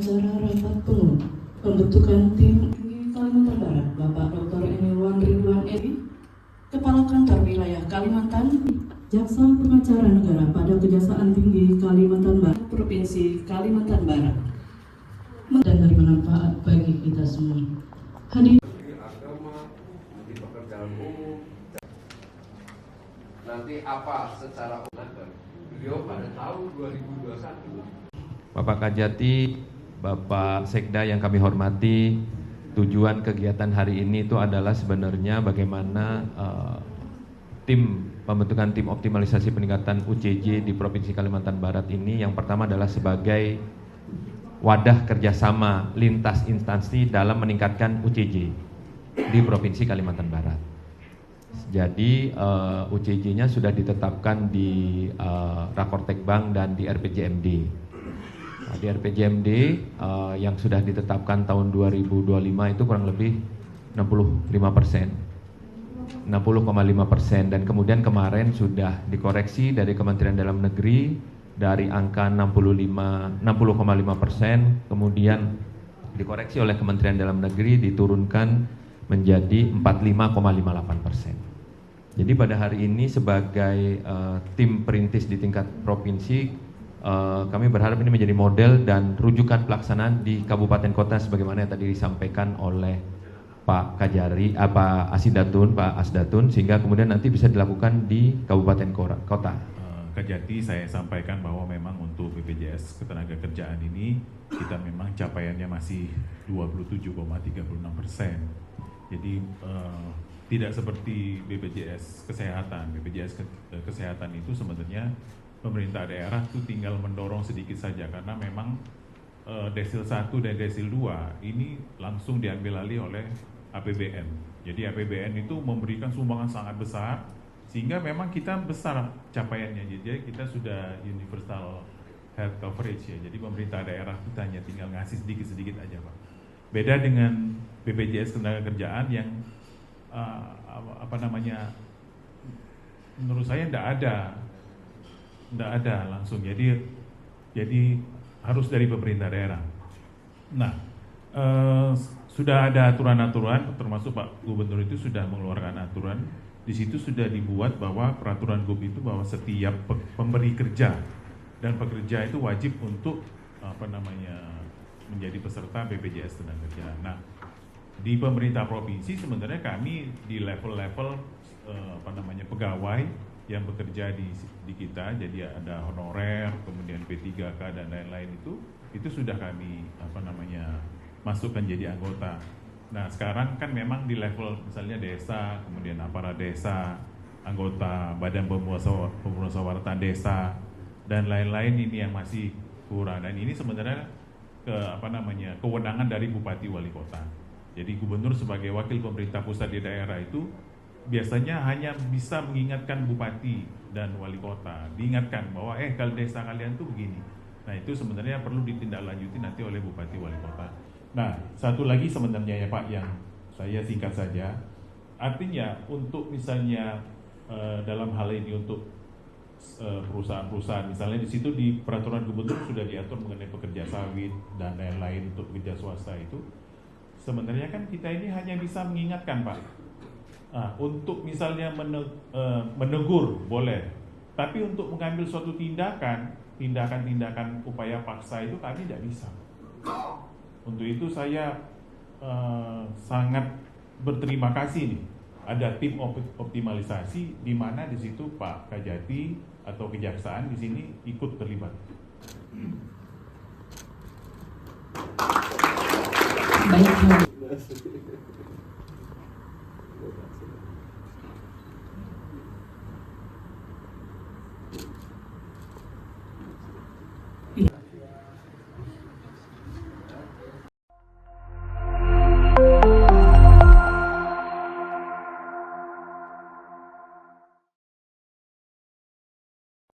Acara rapat penuh pembentukan tim di Kalimantan Barat, Bapak Dr. Eniwan Ridwan Edi, Kepala Kantor Wilayah Kalimantan, Jaksa Pengacara Negara pada Kejaksaan Tinggi Kalimantan Barat, Provinsi Kalimantan Barat, dan bermanfaat bagi kita semua. Hadir agama, di pekerjaan umum, nanti apa secara umum beliau pada tahun 2021. Bapak Kajati, Bapak Sekda yang kami hormati, tujuan kegiatan hari ini itu adalah sebenarnya bagaimana pembentukan tim optimalisasi peningkatan UCJ di Provinsi Kalimantan Barat ini yang pertama adalah sebagai wadah kerjasama lintas instansi dalam meningkatkan UCJ di Provinsi Kalimantan Barat. Jadi UCJ-nya sudah ditetapkan di Rakortekbang dan di RPJMD. Di RPJMD yang sudah ditetapkan tahun 2025 itu kurang lebih 60,5%, dan kemudian kemarin sudah dikoreksi dari Kementerian Dalam Negeri dari angka 60,5%, kemudian dikoreksi oleh Kementerian Dalam Negeri diturunkan menjadi 45,58%. Jadi pada hari ini sebagai tim perintis di tingkat provinsi, kami berharap ini menjadi model dan rujukan pelaksanaan di kabupaten kota sebagaimana yang tadi disampaikan oleh Pak Kajari, Pak Asdatun, sehingga kemudian nanti bisa dilakukan di kabupaten kota. Kajati, saya sampaikan bahwa memang untuk BPJS Ketenagakerjaan ini kita memang capaiannya masih 27,36%. Jadi tidak seperti BPJS Kesehatan. BPJS Kesehatan itu sebenarnya pemerintah daerah itu tinggal mendorong sedikit saja karena memang desil 1 dan desil 2 ini langsung diambil alih oleh APBN. Jadi APBN itu memberikan sumbangan sangat besar sehingga memang kita besar capaiannya. Jadi kita sudah universal health coverage ya. Jadi pemerintah daerah kita hanya tinggal ngasih sedikit-sedikit aja, Pak. Beda dengan BPJS Ketenagakerjaan yang menurut saya tidak ada langsung, jadi harus dari pemerintah daerah. Nah, sudah ada aturan-aturan, termasuk Pak Gubernur itu sudah mengeluarkan aturan. Di situ sudah dibuat bahwa peraturan Gub itu bahwa setiap pemberi kerja dan pekerja itu wajib untuk menjadi peserta BPJS Ketenagakerjaan. Nah, di pemerintah provinsi sebenarnya kami di level-level pegawai yang bekerja di kita, jadi ada honorer, kemudian P3K dan lain-lain itu sudah kami masukkan jadi anggota. Nah, sekarang kan memang di level misalnya desa, kemudian aparat desa, anggota Badan Pemusyawaratan Desa dan lain-lain ini yang masih kurang, dan ini sebenarnya kewenangan dari Bupati Wali Kota. Jadi gubernur sebagai wakil pemerintah pusat di daerah itu biasanya hanya bisa mengingatkan bupati dan wali kota, diingatkan bahwa kalau desa kalian tuh begini. Nah, itu sebenarnya perlu ditindaklanjuti nanti oleh bupati wali kota. Nah, satu lagi sebenarnya ya Pak, yang saya singkat saja, artinya untuk misalnya dalam hal ini untuk perusahaan-perusahaan, misalnya di situ di peraturan gubernur sudah diatur mengenai pekerja sawit dan lain-lain untuk pekerja swasta itu, sebenarnya kan kita ini hanya bisa mengingatkan Pak. Nah, untuk misalnya menegur boleh, tapi untuk mengambil suatu tindakan upaya paksa itu kami tidak bisa. Untuk itu saya sangat berterima kasih nih, ada tim optimalisasi di mana di situ Pak Kajati atau Kejaksaan di sini ikut terlibat. baik.